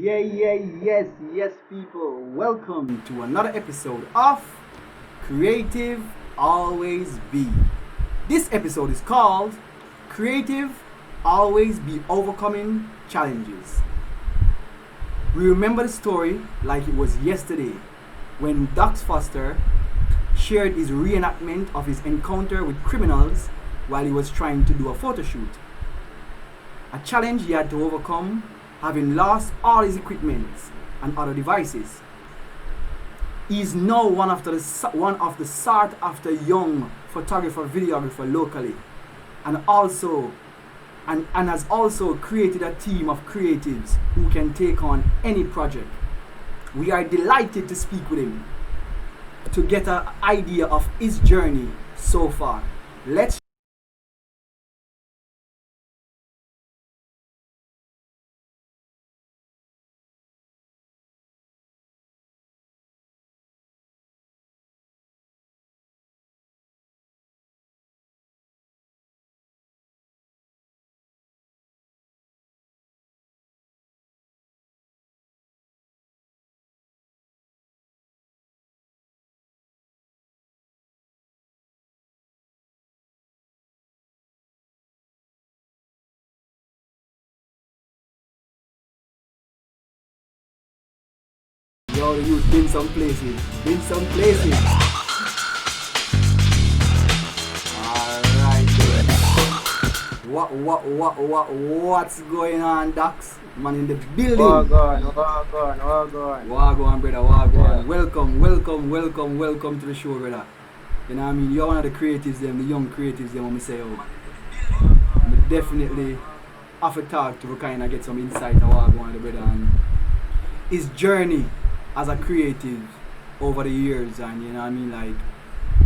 Yes, people. Welcome to another episode of Creative Always Be. This episode is called Creative Always Be Overcoming Challenges. We remember the story like it was yesterday when Dacx Foster shared his reenactment of his encounter with criminals while he was trying to do a photo shoot. A challenge he had to overcome having lost all his equipment and other devices. He is now one of the sought after young photographer videographer locally, and has also created a team of creatives who can take on any project. We are delighted to speak with him to get an idea of his journey so far. Let's yo, the youth been some places. Been some places. Alright then. What's going on, Dacx? Man in the building. Wagwan. Wagwan, brother, wagwan. Yeah. Welcome to the show, brother. You know what I mean? You're one of the creatives, them, the young creatives, them, when we say, oh. But definitely have to talk to kind of get some insight of wagwan, the brother, and his journey as a creative over the years, and you know what I mean, like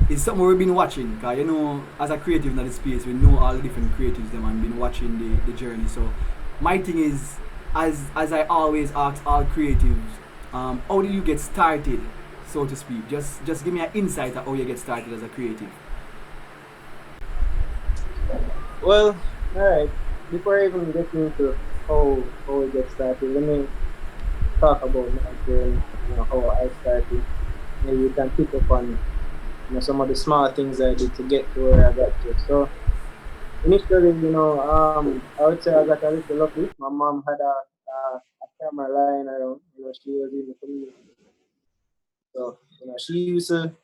it's something we've been watching, because you know, as a creative in the space, we know all the different creatives them and been watching the journey. So my thing is, as I always ask all creatives, how did you get started, so to speak? Just give me an insight of how you get started as a creative. Well, alright. Before I even get into how we get started, let me talk about my journey, how I started. Maybe you can pick up on some of the small things I did to get to where I got to. So initially, I would say I got a little lucky. My mom had a camera lying around, she was in the community. So, she used to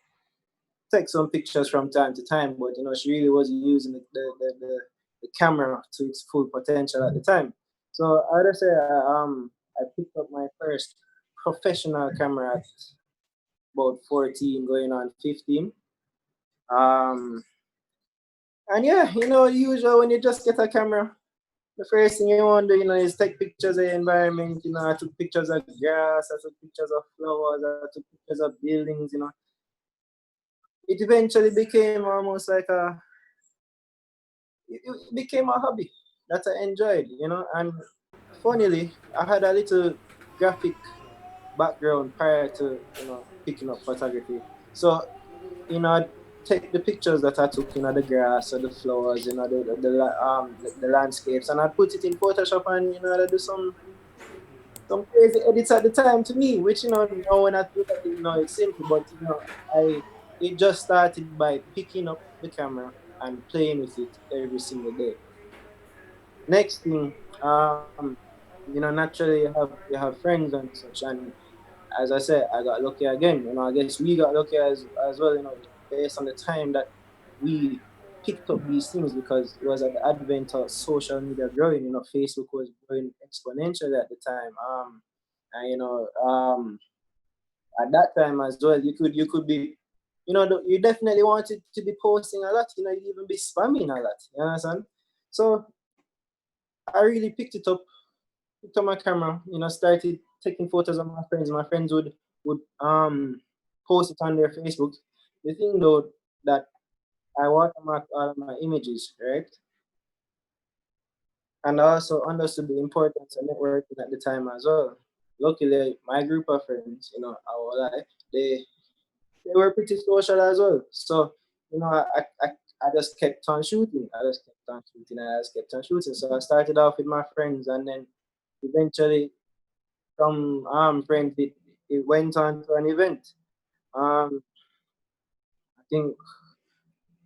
take some pictures from time to time, but she really wasn't using the camera to its full potential at the time. So I would say I picked up my first professional camera at about 14, going on 15. Um, and yeah, usual when you just get a camera, the first thing you want to do, is take pictures of the environment. I took pictures of grass, I took pictures of flowers, I took pictures of buildings. It eventually became almost like it became a hobby that I enjoyed. And funnily, I had a little graphic background prior to, picking up photography. So, I'd take the pictures that I took, the grass or the flowers, the landscapes, and I'd put it in Photoshop and, I'd do some crazy edits at the time to me, which, now when I look at it, it's simple, but, it just started by picking up the camera and playing with it every single day. Next thing, naturally you have friends and such, and as I said, I got lucky again. I guess we got lucky as well. Based on the time that we picked up these things because it was at the advent of social media growing. Facebook was growing exponentially at the time. And at that time as well, you could be, you definitely wanted to be posting a lot. You even be spamming a lot. You understand? So I really picked up my camera, started taking photos of my friends. My friends would post it on their Facebook. The thing though that I watermark all of my images, right? And I also understood the importance of networking at the time as well. Luckily, my group of friends, I will lie, they were pretty social as well. So, I just kept on shooting. I just kept on shooting. So I started off with my friends, and then eventually from friends, it went on to an event. I think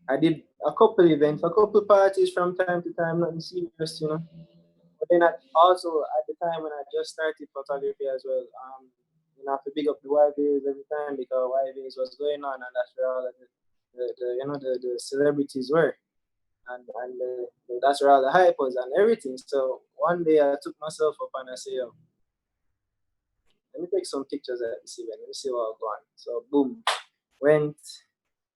I did a couple events, a couple parties from time to time, nothing serious, you know. But then also at the time when I just started photography as well, I have to big up the YVs every time because YVs was going on, and that's where all of the celebrities were, and that's where all the hype was and everything. So one day I took myself up and I said, yo, let me take some pictures at this event. Let me see what I've gone. So boom, went,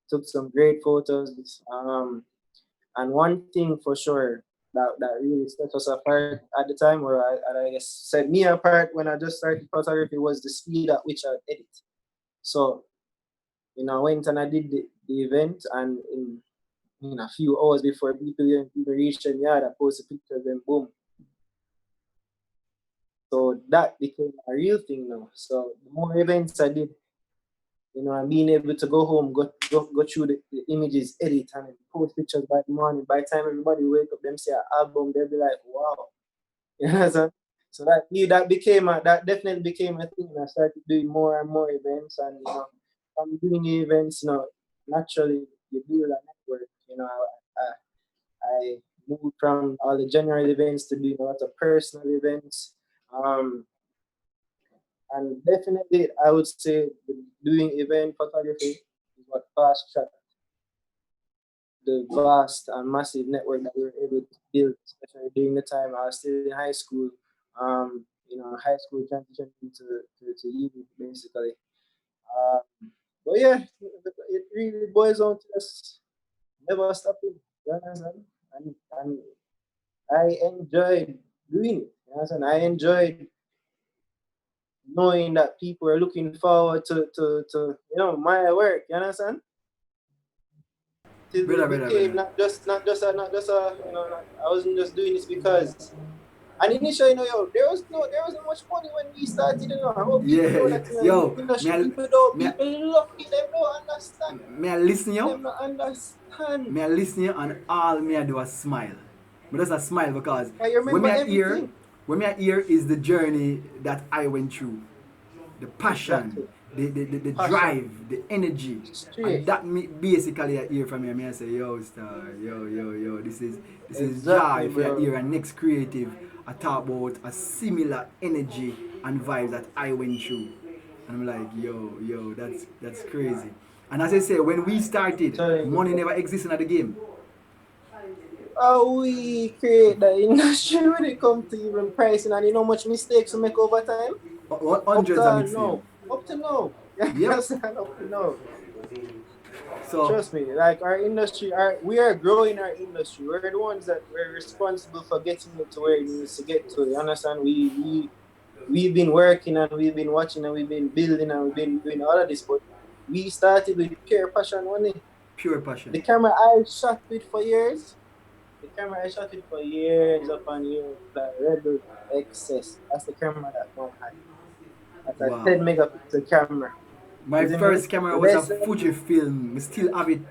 took some great photos. And one thing for sure that really set us apart at the time, or I guess set me apart when I just started photography, was the speed at which I edit. So, I went and I did the event, and in a few hours before people even reached the yard, I posted pictures and boom. So that became a real thing now. So the more events I did, and being able to go home, go through the images, edit, and post pictures by the morning. By the time everybody wake up, them see an album, they'll be like, wow. So that definitely became a thing. I started doing more and more events, and from doing events, naturally you build a network. I moved from all the general events to doing a lot of personal events. Um, and definitely, I would say doing event photography is what fast tracked the vast and massive network that we were able to build, especially during the time I was still in high school. High school transition to uni, basically. But yeah, it really boils down to just never stopping. You understand? And I enjoyed doing it. You understand? I enjoyed knowing that people are looking forward to my work. You understand? Till Brother, it brother, became brother. not just a I wasn't just doing this because. And initially, there wasn't much money when we started. I hope people Yeah, know yeah. that in the Yo, industry, people lucky, them don't understand. me I listen you. Them don't understand. Me I listen you and all me I do is smile. Me just a smile because I when me remember I hear, everything. when me I hear is the journey that I went through, the passion, Exactly. the Passion. drive, the energy. And Straight. that me basically I hear from me. Me I say, yo, star, yo. This is Exactly, joy for your bro. ear and next creative. I talk about a similar energy and vibe that I went through. And I'm like, yo, that's crazy. And as I say, when we started, Telling you, money bro. never existed at the game. How we create the industry when it comes to even pricing, and much mistakes we make over time? Up Hundreds of to mixtape. no. Up to no. Yep. Yes, and up to no. So Trust me, like our industry, we are growing our industry. We're the ones that we're responsible for getting it to where it needs to get to. You understand? We've been working and we've been watching and we've been building and we've been doing all of this, but we started with pure passion only. pure passion. The camera I shot with for years, the camera I shot with for years upon years, like Rebel XS. That's the camera that one had. That's a Wow. 10 megapixel camera. You My see me? first camera was a Less than Fujifilm. I still have it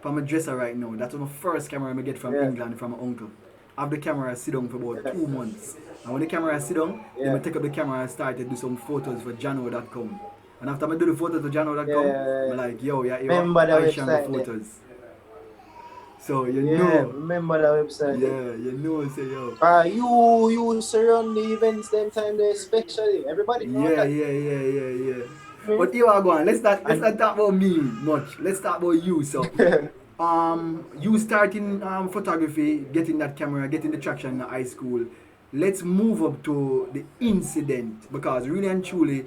for my dresser right now. That was my first camera I get from yeah, England from my uncle. I have the camera sit down for about yeah, 2 months. And when the camera sit down, then I yeah, take up the camera and start to do some photos for Jano.com. And after I do the photos for Jano.com, yeah. I'm like, yo, yeah, yo, Remember the I share my website there. photos. So Yeah, remember the website there. say yo. You surround the events them time there especially. Everybody know that. Yeah. Me? But you are going. Let's And not talk about me much. Let's talk about you. So, you starting photography, getting that camera, getting the traction in high school. Let's move up to the incident because really and truly,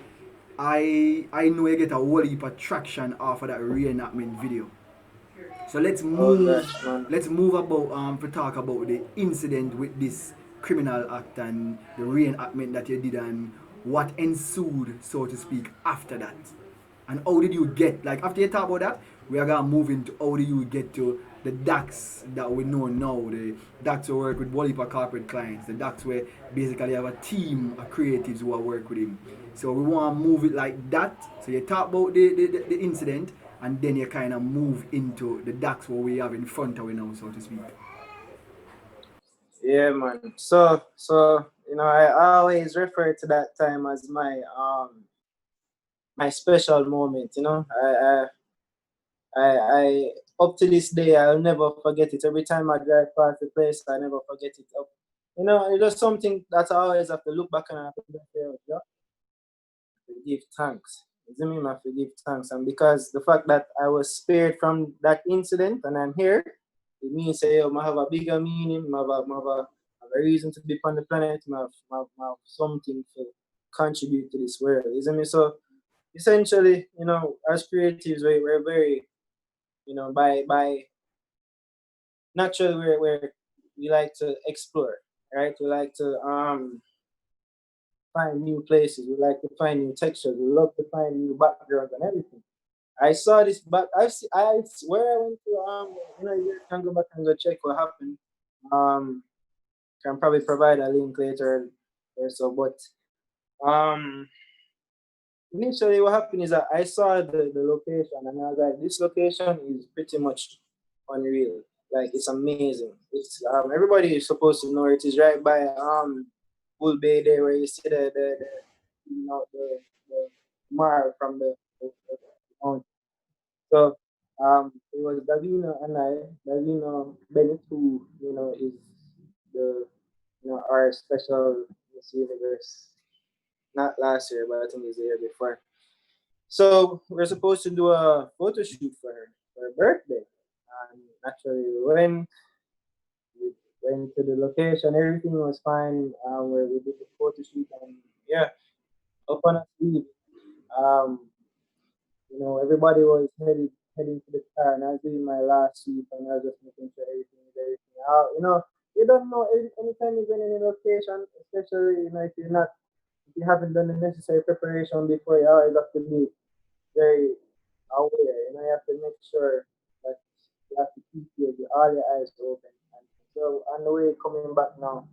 I know you get a whole heap of traction off of that reenactment video. So oh gosh, man. let's move about to talk about the incident with this criminal act and the reenactment that you did and what ensued, so to speak, after that. And how did you get like after you talk about that, we are gonna move into how do you get to the Dacx that we know now, the Dacx who work with Wally corporate clients, the Dacx where basically have a team of creatives who are work with him. So we want to move it like that. So you talk about the incident and then you kind of move into the Dacx what we have in front of you now, so to speak. Yeah, man. So I always refer to that time as my special moment. I up to this day I'll never forget it. Every time I drive past the place, I never forget it. It's just something that I always have to look back and I have to say, "Oh, yeah, to give thanks." It doesn't mean I have to give thanks, and because the fact that I was spared from that incident and I'm here, it means say, I have a bigger meaning, I have a reason to be on the planet, I have something to contribute to this world. Isn't it? So essentially, as creatives, we're very, by naturally we like to explore, right? We like to find new places. We like to find new textures. We love to find new backgrounds and everything. I saw this, but I where I went to you can go back and go check what happened. Um, can probably provide a link later or so, but um, initially what happened is that I saw the location and I was like, this location is pretty much unreal. Like it's amazing. It's everybody is supposed to know it is right by Bull Bay there where you see the the mar from the mountain. So it was Davina and Davina Bennett, who is the our special Miss Universe. Not last year, but I think it's the year before. So we're supposed to do a photo shoot for her birthday. And actually, we went to the location, everything was fine. Where we did the photo shoot, and yeah, upon us leave, um, everybody was heading to the car, and I was doing my last sweep, and I was just making sure everything is everything out. You don't know anytime you're going in a location, especially if you haven't done the necessary preparation before, you always have to be very aware. You have to make sure that you have to keep all your eyes open. And so on the way coming back now,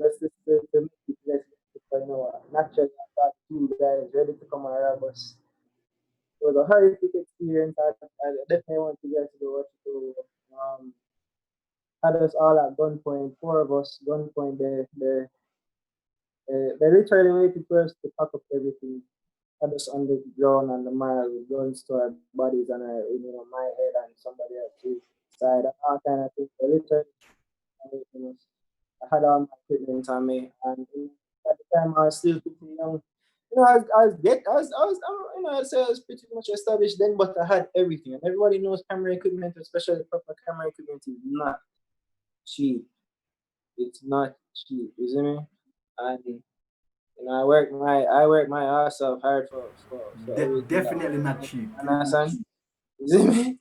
just to make it less difficult, naturally I thought two guys ready to come and rob us. It was a horrific experience. I definitely want you guys to go watch it. Had us all at gunpoint, four of us, gunpoint. They literally waited for us to pack up everything. Had us on the ground on the mile with guns to our bodies and my head and somebody else's side, and all kind of things. They literally waiting us. I had all my equipment on me, and at the time I was still pretty young. I'd say I was pretty much established then, but I had everything, and everybody knows camera equipment, especially proper camera equipment, is not cheap. It's not cheap, you see me? And I work my ass off hard for everything that Definitely not we cheap. understand. You see me?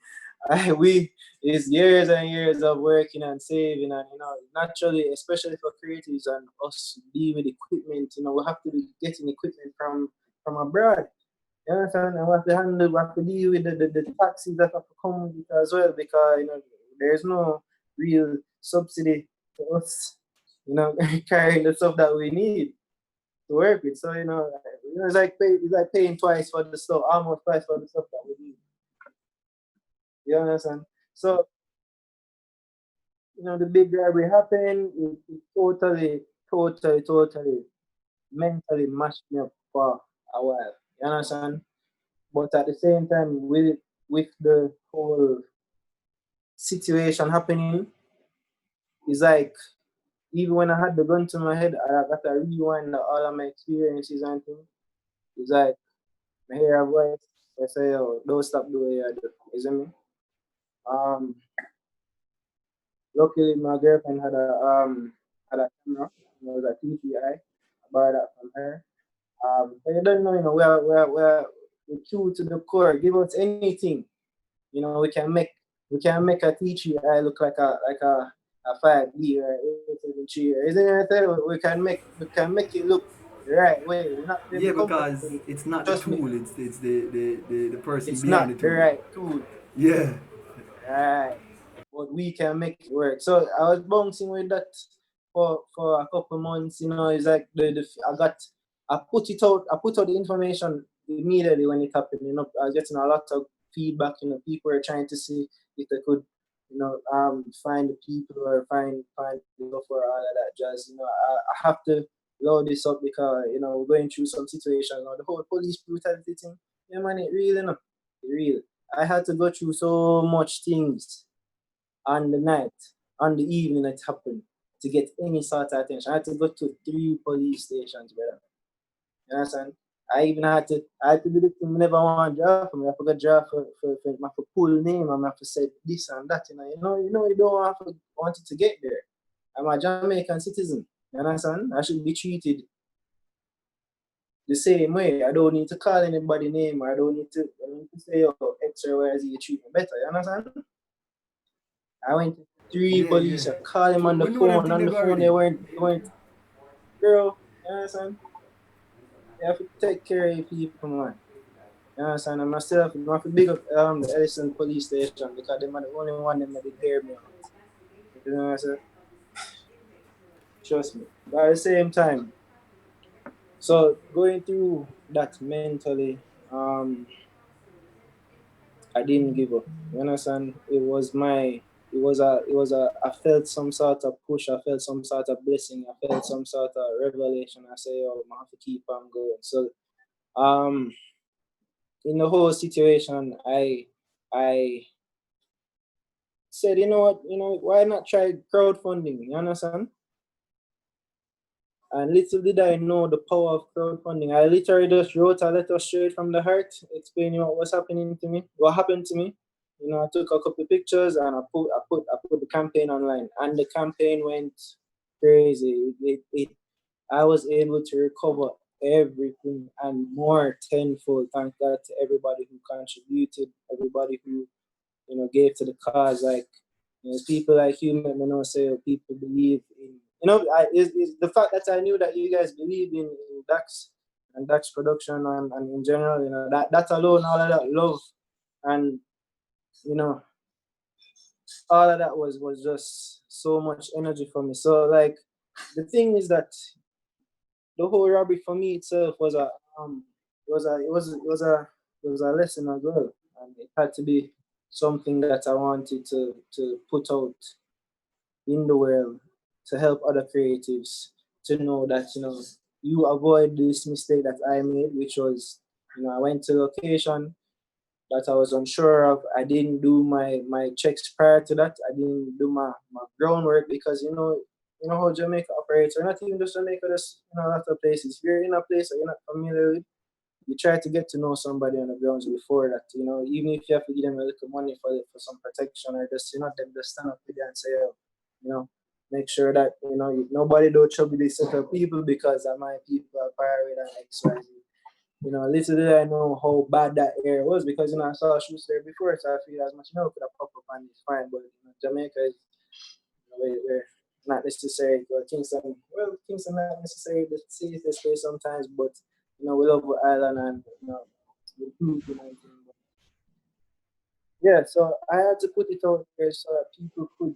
We it's years and years of working and saving, and naturally, especially for creatives and us dealing with equipment, we have to be getting equipment from abroad. You understand? And we have to deal with the taxes that have to come with it as well, because there's no real subsidy to us, carrying the stuff that we need to work with. So it's like paying twice for the stuff, almost twice for the stuff that we need. You understand? So the big robbery happened. It totally mentally mashed me up for a while. You understand? But at the same time, with the whole situation happening, it's like even when I had the gun to my head, I got to rewind all of my experiences and things. It's like I hear a voice. I say, "Oh, don't stop doing what you do." Isn't me? Um, Luckily, my girlfriend had a camera. It was a TTI. I borrowed that from her. But you don't know, we're true to the core. Give us anything. We can make a TTI look like a 5B or 873. Isn't it? We can make it look the right way. We're not there to Yeah, complicate because anything. it's not the Trust me, tool, it's the person it's behind not the the tool. right tool. Yeah. Right. But we can make it work. So I was bouncing with that for a couple months. It's like I put out the information immediately when it happened. I was getting a lot of feedback. People were trying to see if they could find the people or find the stuff or all of that jazz. I have to load this up because we're going through some situation. The whole police brutality thing. Yeah, man, it real, it real. I had to go through so much things on the night, on the evening it happened to get any sort of attention. I had to go to 3 police stations, brother. You understand? I had to do the thing I never want to draw for me. I forgot draw for my for full name. I have to say this and that. You don't want it to get there. I'm a Jamaican citizen. You understand? I should be treated the same way. I don't need to call anybody name. I don't need to say X or Y Z you treat me better. You understand? I went to three Yeah, yeah. police. I called him on the We know them phone. thing On they the go phone already. they weren't girl. You understand? You have to take care of your people, man. You understand? And myself, I have to big up the Ellison police station because they are the only one that did hear me out. You know what I said? Trust me. But at the same time, so going through that mentally, I didn't give up. You understand? I felt some sort of push, I felt some sort of blessing, I felt some sort of revelation. I say, oh, I have to keep on going. So um in the whole situation, I said, why not try crowdfunding? You understand? And little did I know the power of crowdfunding. I literally just wrote a letter straight from the heart, explaining what was happening to me, what happened to me. I took a couple of pictures and I put the campaign online, and the campaign went crazy. I was able to recover everything and more tenfold. Thank God to everybody who contributed, everybody who gave to the cause. Like, people like you make me know say people believe in, is the fact that I knew that you guys believe in Dax and Dax production and in general, that alone, all of that love and you know all of that was just so much energy for me. So like the thing is that the whole robbery for me itself was a it was a it was it was a it was a lesson as well, and it had to be something that I wanted to put out in the world to help other creatives to know that you avoid this mistake that I made, which was I went to a location that I was unsure of. I didn't do my checks prior to that. I didn't do my groundwork because how Jamaica operates, or not even just Jamaica, just a lot of places. If you're in a place that you're not familiar with, you try to get to know somebody on the grounds before that. Even if you have to give them a little money for some protection or just them just stand up with you and say, oh, you know, make sure that nobody don't trouble these set of people because my people are pirate and X Y Z. Little did I know how bad that area was because I saw shoes there before, so I figured as much could have popped up and it's fine. But Jamaica is we're not necessary. But Kingston not necessarily the safest place sometimes, but we love our island and we do the nice thing. But yeah, so I had to put it out there so that people could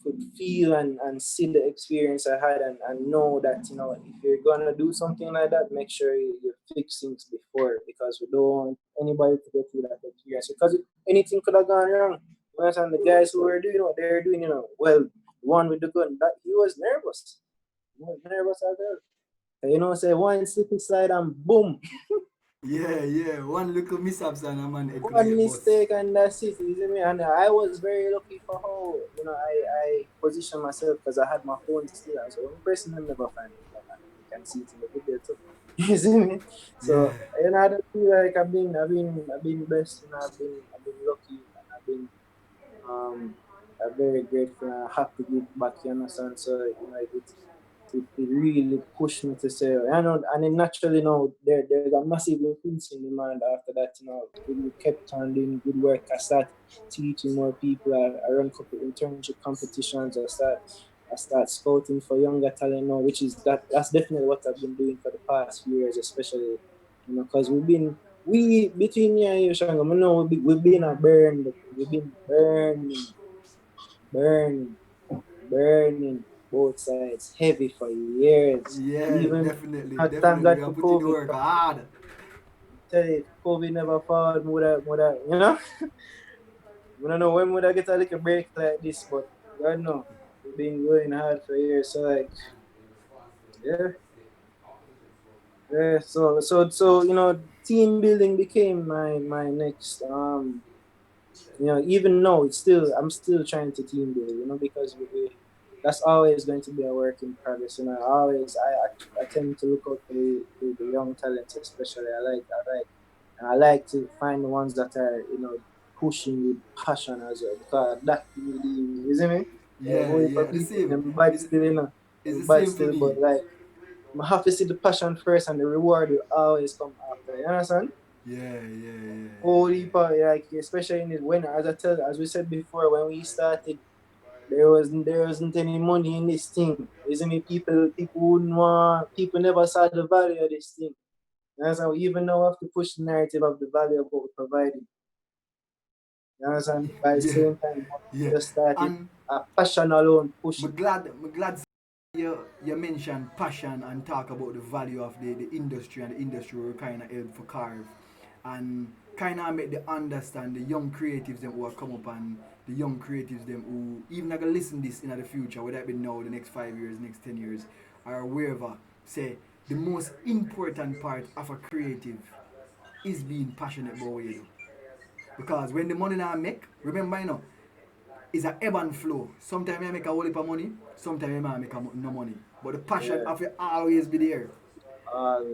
could feel and see the experience I had and know that if you're gonna do something like that, make sure you fix things before because we don't want anybody to go through that experience because anything could have gone wrong. You understand the guys who were doing what they were doing, well, the one with the gun, that he was nervous. He was nervous as well. Say one slip slide and boom, Yeah, yeah. One little mishaps and a man head could one get bust. mistake and that's it. You see me? And I was very lucky for how I positioned myself because I had my phone still. So one person will never find it, and you can see it in the video too. You see me? Yeah. So I don't feel like I've been blessed. I've been lucky and I've been I'm very grateful and I have to give back. You understand? So it really pushed me to say, and then naturally, there's a massive increase in demand after that. We kept on doing good work. I start teaching more people. I run couple internship competitions. I start scouting for younger talent now, which is that's definitely what I've been doing for the past few years, especially, because we between me and you, Shango, I know we've been a we've been burning, burning both sides heavy for years. Yeah, Even definitely, thank definitely. God We are for putting the COVID. work hard. Tell you, if COVID never followed, would have, I don't know when would I get a little break like this, but God no, we've been going hard for years. So like, yeah, yeah. So team building became my next even now it's still I'm still trying to team build, because that's always going to be a work in progress. I tend to look out for the young talents, especially. I like to find the ones that are pushing with passion as well, because that really, you see me. Yeah, Only for yeah, the people same. them bad It's, still, it's them the bad same for still, me. but like I have to see the passion first, and the reward will always come after. You understand? Yeah, yeah, yeah, Holy yeah, part, like especially in this when as we said before, when we started, there wasn't any money in this thing. Isn't it? People wouldn't want people never saw the value of this thing. That's how even now we have to push the narrative of the value of what we're providing. You understand? yeah, By the yeah, same time, yeah. we just started And a passion alone push it. I'm glad you mentioned passion and talk about the value of the industry, and the industry will kind of help for carve and kind of make the understand the young creatives them who are come up, and the young creatives them who even gonna listen this in the future, whether it be now, the next 5 years, next 10 years, or wherever. Say the most important part of a creative is being passionate about what you do. Because when the money now make, remember it's a ebb and flow. Sometimes I make a whole heap of money, sometimes I make no money. But the passion Yeah, of it always be there.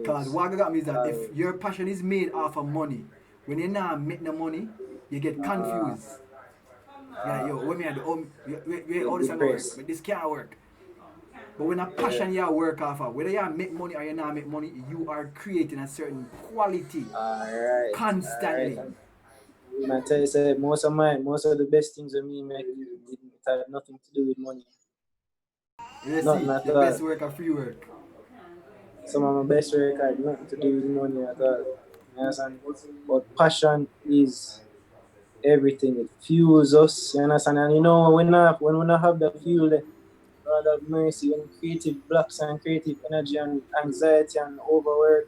Because always, what got me is that if always. your passion is made off of money, when you now make no money, you get Uh, confused. You're like, uh, yo, what me I do? All get this gonna work, depressed. but this can't work. But when a Yeah, passion you work off of, whether you make money or you not make money, you are creating a certain quality all right. constantly. And I tell you, say, most of the best things with me make it had nothing to do with money. You Nothing see, at the all. best work of free work. Some of my best work had nothing to do with money at all. You understand? But passion is everything. It fuels us. You understand? And when we not have the fuel, God have mercy, when creative blocks and creative energy and anxiety and overwork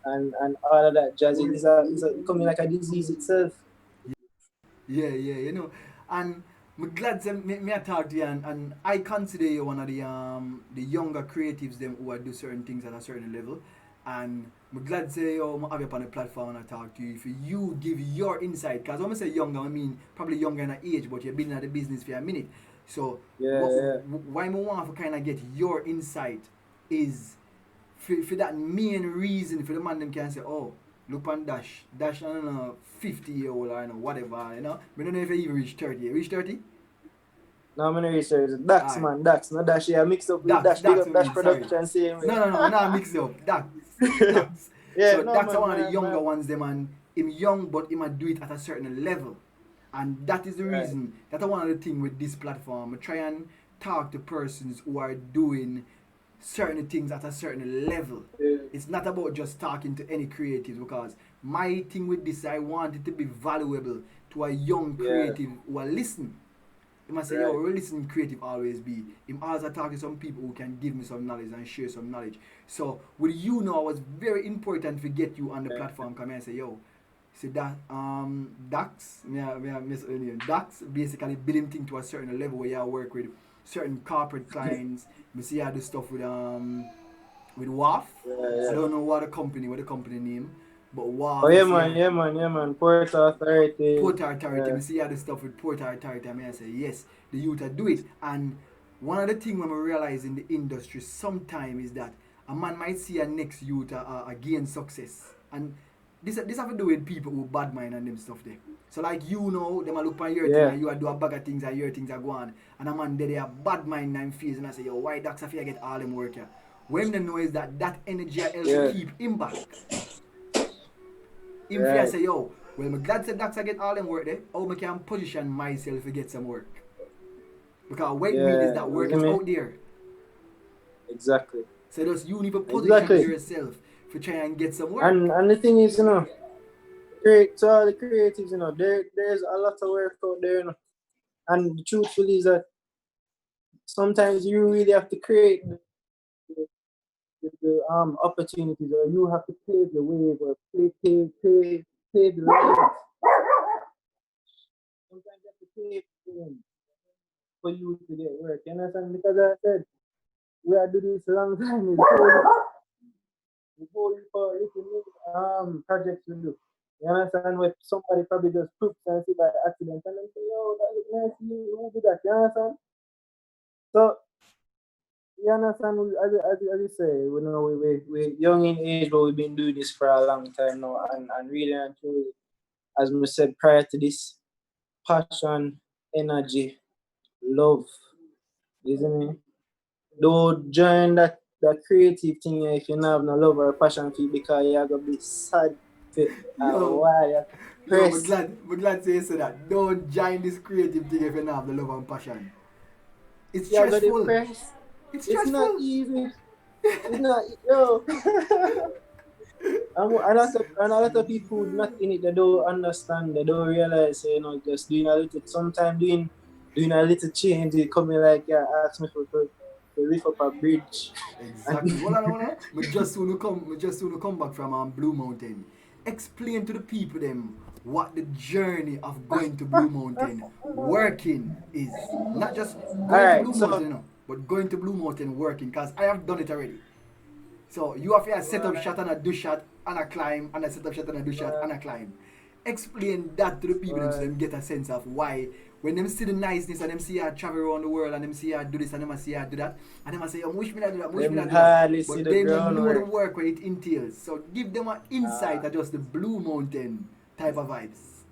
and all of that jazz, it's becoming like a disease itself. Yeah, yeah, and I'm glad to me I talk to you, and I consider you one of the younger creatives them who are do certain things at a certain level, and I'm glad to say you have you up on the platform and I talk to you. If you give your insight, because when I say younger, I mean probably younger in age, but you've been in the business for a minute. So Yeah, yeah. why I want to kind of get your insight is for that main reason for the man them can say, oh, look on Dash, I don't know, 50-year-old or I don't know, whatever, I don't know if I even reach 30. Reach 30? Now I'm gonna research Dax, Alright. man, Dax, not Dash. Yeah, mixed up with Dax, Dash. Big Dax up I Dash mean, sorry. production, same way. No, nah, mix it up. Dax. Yeah, So no that's man, one of the younger man. ones, them, and him young, but him a do it at a certain level. And that is the Right. reason, that's one of the thing with this platform. I try and talk to persons who are doing certain things at a certain level. Yeah, It's not about just talking to any creatives, because my thing with this, I want it to be valuable to a young yeah, creative who are listening. He must say, yo, right. we're listening creative always be. Him also talk to some people who can give me some knowledge and share some knowledge. So with you now, it was very important to get you on the Yeah, platform. Come here and say, yo, see that Dax, me miss her name. Dax basically build him thing to a certain level where you work with certain corporate clients. Me see how do stuff with WAF. yeah, I yeah. don't know what the company name, but Oh WAF, me yeah, see man, how yeah, man, yeah, man. Port Authority. Port Authority. Yeah, Me see how the stuff with Port Authority. I mean, I say yes, the youth are do it. And one of the things when we realize in the industry sometimes is that a man might see a next youth gain success, and this have to do with people who bad mind and them stuff there. So like them a look on your thing yeah, and you a do a bag of things and your things are going, and a man there they are bad mind and fears, and I say, yo, why Dax if you get all them work here? When them know is that energy help yeah. keep him back. Him fear Right. say, yo, well, I'm glad that Dax I get all them work there. How I can position myself to get some work. Because what it mean is Yeah, that you work see is me? out there. Exactly. So just you need to position Exactly. yourself to try and get some work. And the thing is, create to all the creatives, there's a lot of work out there, And the truthfully is that sometimes you really have to create the opportunities, or you have to pave the way, or pave the lane. safe zone for you to get work. You understand? Because I said we are doing this a long time. It's whole for little projects we do. You understand? Where somebody probably just poops and see by accident and then say, yo, that look nice, who did that? You understand? So you understand, as you say, we young in age, but we've been doing this for a long time now, and really and truly, as we said prior to this, passion, energy, love, isn't it? Don't join that creative thing if you don't have no love or passion for it because you're gonna be sad for a Yo, while. You're yo, pressed. we're glad to say that. Don't join this creative thing if you don't have the love and passion. It's You're gonna be stressful. pressed. It's It's not stressful. easy. It's not yo. And a lot of people not in it, they don't understand, they don't realize, just doing a little, sometimes doing a little change, it coming like, yeah, ask me to lift up a bridge. And Exactly. Hold on. We just soon come back from Blue Mountain. Explain to the people them what the journey of going to Blue Mountain working is. Not just all going to right, Blue Mountain, so but going to Blue Mountain working. Cause I have done it already. So you have a set up right, shot and a do shot and a climb and a set up shot and a do shot right, and a climb. Explain that to the people them so right. them get a sense of why when them see the niceness and them see her travel around the world and them see her do this and them see her do that and them say, wish me that do that, wish me Them that do that. hardly see But the they don't know the groundwork. work where it entails. So give them an insight uh, of just the Blue Mountain type of vibes.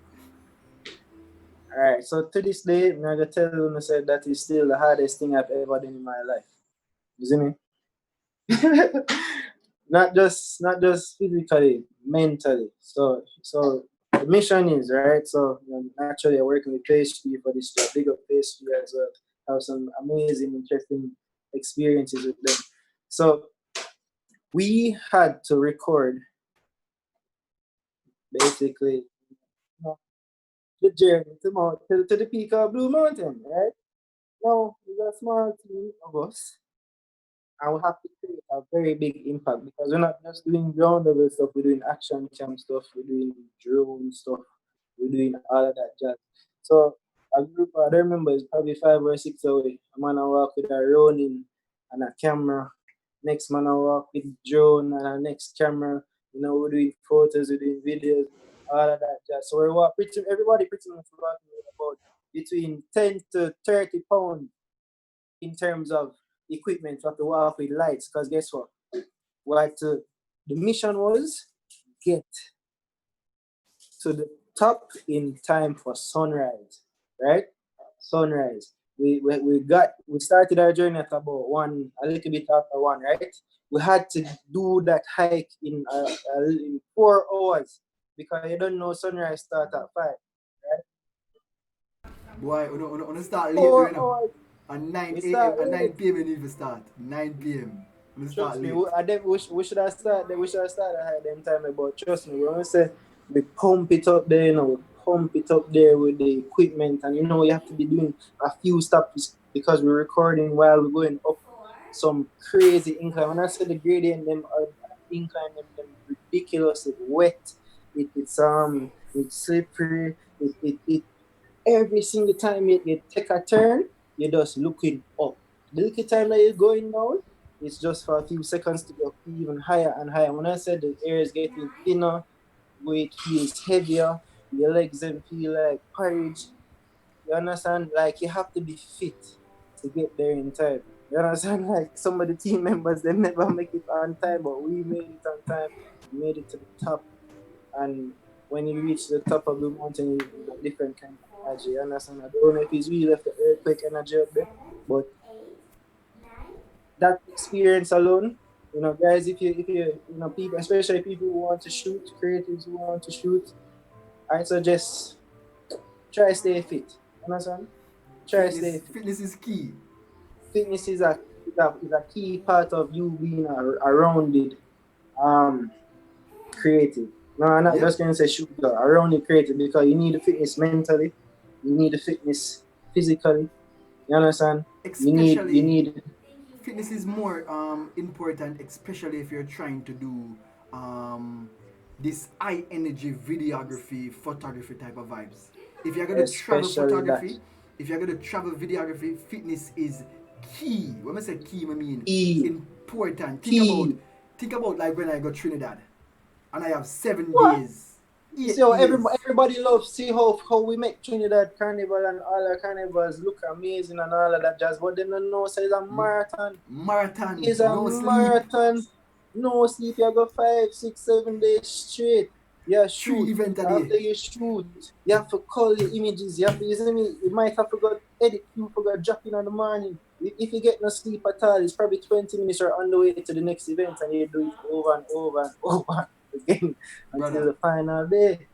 all right, so to this day, I'm gonna tell you, I said that is still the hardest thing I've ever done in my life. You see me? Not just physically, mentally. So the mission is right. So naturally, I'm working with PhD for this to big up PhD as well. Have some amazing, interesting experiences with them. So we had to record basically, the journey to the peak of Blue Mountain. Right now, there's a small team of us and we have to create a very big impact because we're not just doing ground level stuff, we're doing action cam stuff, we're doing drone stuff, we're doing all of that jazz. So a group, I don't remember, it's probably 5 or 6 away. A man I walk with a Ronin and a camera. Next man I walk with drone and a next camera. We're doing photos, we're doing videos, all of that jazz. So everybody pretty much walking with about between 10 to 30 pounds in terms of equipment for to work with lights. Because guess what? The mission was get to the top in time for sunrise, right? Sunrise. We started our journey at about a little bit after one, right? We had to do that hike in 4 hours because you don't know sunrise start at 5, right? Boy, we don't start late though, Four hours. At We 9 a.m. start At late. 9 p.m. you need to start. 9 p.m. We start Trust me, late. we should have started. We should have started at them time. But trust me, when we say we pump it up there, we pump it up there with the equipment, and you have to be doing a few stops because we're recording while we're going up some crazy incline. When I say the gradient, them incline, them ridiculous. It's wet. It's slippery. It every single time you take a turn, you're just looking up. The little time that you're going down, it's just for a few seconds to go even higher and higher. When I said the air is getting thinner, weight feels heavier, your legs then feel like porridge. You understand? Like you have to be fit to get there in time. You understand? Like some of the team members, they never make it on time, but we made it on time. We made it to the top, and when you reach the top of the mountain, you got different kind of energy. You understand? I don't know if it's really left the earthquake energy up there, but that experience alone, guys, if you people, especially people who want to shoot, creatives who want to shoot, I suggest try stay fit. You understand? Try stay fit. Fitness is key. Fitness is a key part of you being a rounded um creative. No, I'm not Yep. just gonna say shooter. Around the creative because you need the fitness mentally, you need the fitness physically. You understand? You Especially need fitness is more important, especially if you're trying to do um, this high energy videography, photography type of vibes. If you're gonna travel especially that. photography, if you're gonna travel videography, fitness is key. When I say key, I mean Key, important. key. Think about like when I go Trinidad and I have 7 What? days, You see 8 how days. everybody loves see how we make Trinidad Carnival and all our carnivals look amazing and all of that jazz, but they don't know say it's a marathon. Marathon, It's a no sleep. marathon. No sleep, you go 5, 6, 7 days straight. Yeah, Three shoot. event a day. After you shoot, you have to call your images. You have to, you see me, you might have to go edit, you forgot drop in the morning. If you get no sleep at all, it's probably 20 minutes or on the way to the next event and you do it over and over and over again until Brother, the final day.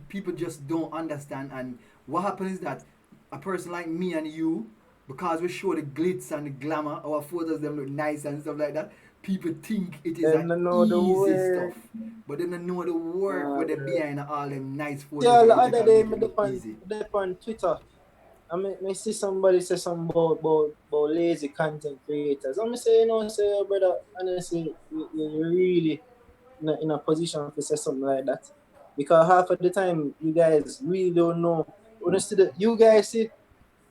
people just don't understand. And what happens is that a person like me and you, because we show the glitz and the glamour, our photos them look nice and stuff like that, people think it is a Then I know the easy word. stuff. But they don't know the work Nah, with the bro. behind all them nice photos Yeah, that the you take other and day, make it look easy. me on Twitter. I see somebody say something about lazy content creators. I'm say, say, oh, brother, honestly, you really in a position to say something like that. Because half of the time, you guys really don't know. When you see you guys see,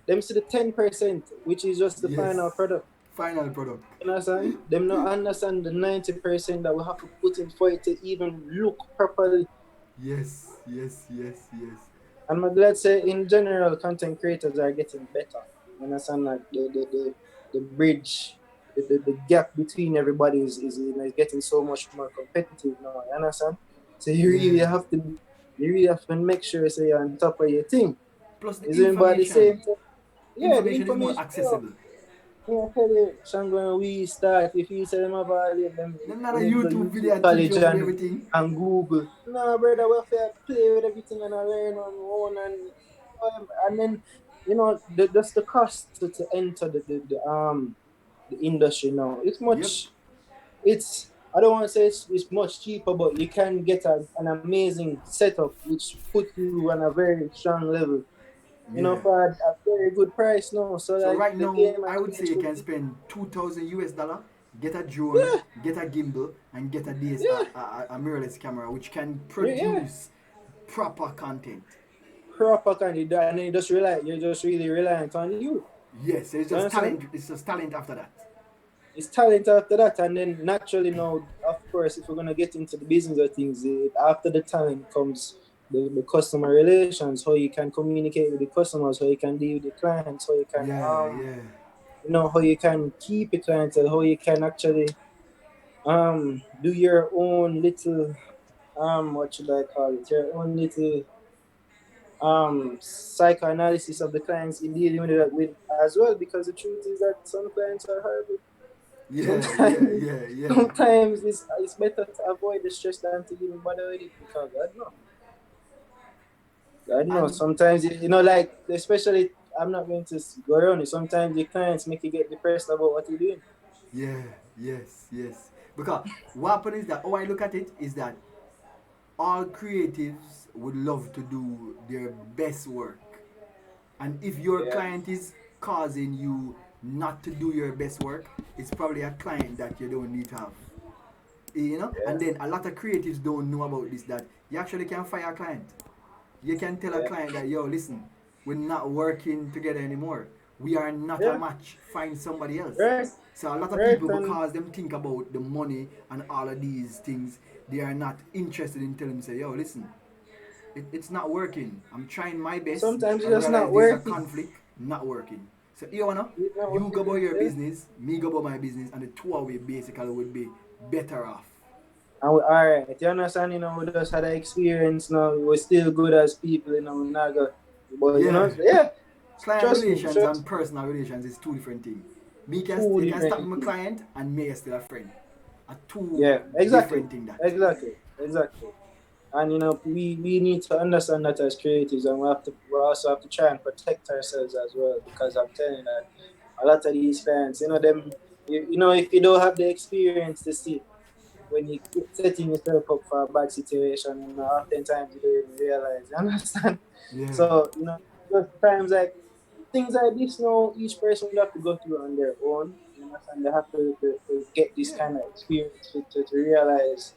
them see the 10%, which is just the final Yes. product. Final product. You understand? Them not understand the 90% that we have to put in for it to even look properly. Yes, yes, yes, yes. And I'm glad say in general content creators are getting better. You understand like the bridge, the gap between everybody is getting so much more competitive now. You understand? So Yeah. you really have to make sure say you're on top of your team. Plus the Isn't by the information. same time? Yeah, the Information is more information. accessible. Yeah, I tell you, Shango and we start if you say them about it, them There's not a we need to go YouTube video YouTube that teach college you for everything. and Google. No, brother, we have to play with everything and I learn on our own and then that's the cost to enter the industry now. Yep. It's I don't want to say it's much cheaper, but you can get an amazing setup which put you on a very strong level. Yeah. For a very good price now. So So like right the now, game I would say you actually, can spend 2,000 US dollar, get a drone, yeah, get a gimbal, and get a DS, yeah, a mirrorless camera, which can yeah. produce proper content. Proper candidate, and then you're just really reliant on you. Yes, so it's You just understand? talent. It's just talent after that. It's talent after that, and then naturally now, of course, if we're gonna get into the business of things, after the talent comes the customer relations, how you can communicate with the customers, how you can deal with the clients, how you can Yeah, yeah, how you can keep a clientele, how you can actually do your own little what should I call it, your own little psychoanalysis of the clients in dealing with as well, because the truth is that some clients are horrible. yeah, yeah, Sometimes yeah, yeah. sometimes it's better to avoid the stress than to even bother with it, because God knows And sometimes like especially I'm not going to go around it. Sometimes the clients make you get depressed about what you're doing. yeah, yes, yes. Because what happens is that how I look at it is that all creatives would love to do their best work. And if your Yeah, client is causing you not to do your best work, it's probably a client that you don't need to have. yeah, And then a lot of creatives don't know about this, that you actually can fire a client. You can tell a yeah, client that, yo, listen, we're not working together anymore. We are not a yeah. match. Find somebody else. Right, So a lot of right, people, and because them think about the money and all of these things, they are not interested in telling them, say, yo, listen, it's not working. I'm trying my best. sometimes I it's just realize not there's a worth it. conflict, not working. So you wanna, It's not you worth go about it. your Yeah. business, me go about my business, and the two of we basically would be better off. And we all right. You understand? We just had an experience now. We're still good as people. We're not good. But Yeah, yeah. client Trust me. relations and personal relations is two different things. Two You can stop different with my things. client and me still a friend. A two Yeah, exactly, different thing that. exactly. And we need to understand that as creatives, and we also have to try and protect ourselves as well. Because I'm telling you that a lot of these fans, them, if you don't have the experience to see when you keep setting yourself up for a bad situation, oftentimes you don't even realize. You understand? Yeah. So just times like things like this, each person will have to go through on their own. You understand? They have to get this Yeah. kind of experience to realize,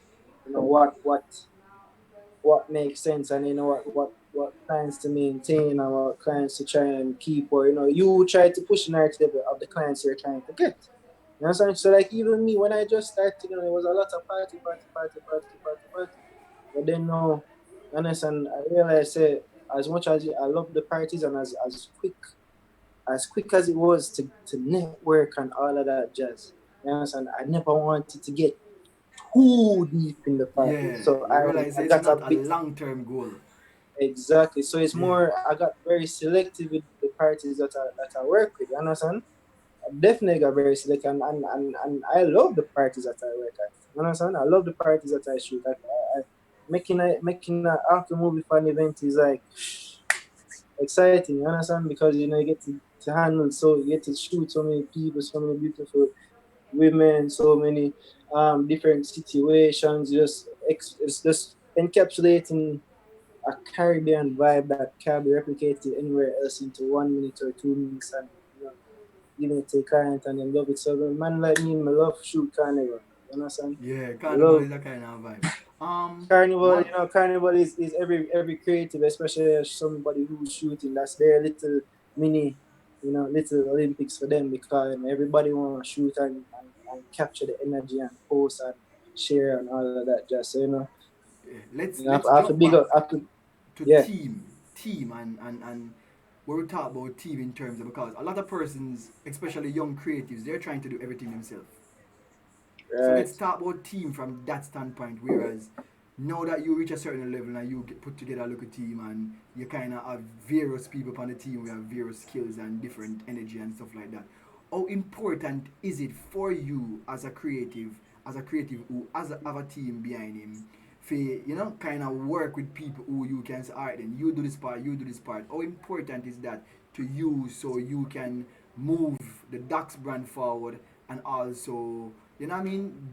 what makes sense, and what what clients to maintain and what clients to try and keep, or you try to push the narrative of the clients you're trying to get. You know what I'm saying? So like even me when I just started, it was a lot of party. But then no, understand, I realized as much as I love the parties and as quick as it was to network and all of that jazz. You understand? I never wanted to get too deep in the parties. Yeah, So you I realize it's got a not a bit. long term goal. Exactly. So it's Yeah, more I got very selective with the parties that I work with, you understand? I definitely got very selective and I love the parties that I work at. You understand? I love the parties that I shoot. Making an after movie for an event is like exciting, you understand? Because you get to handle, so you get to shoot so many people, so many beautiful women, so many different situations, it's just encapsulating a Caribbean vibe that can be replicated anywhere else into 1 minute or 2 minutes, and giving it to a client and then love it. So a man like me, I love shoot carnival. You understand? yeah, I carnival love is a kind of vibe. carnival. One, Carnival is every creative, especially as somebody who's shooting. That's their little mini, little Olympics for them, because everybody want to shoot and capture the energy and post and share and all of that. Just so yeah, let's I have to jump big back up. I have to, to yeah, team and where we talk about team in terms of, because a lot of persons, especially young creatives, they're trying to do everything themselves. So let's right, talk about team from that standpoint. Whereas now that you reach a certain level and you put together a local team and you kind of have various people on the team, we have various skills and different energy and stuff like that. How important is it for you as a creative who have a team behind him, for kind of work with people who you can say, all right, then you do this part, you do this part. How important is that to you so you can move the Dacx brand forward and also,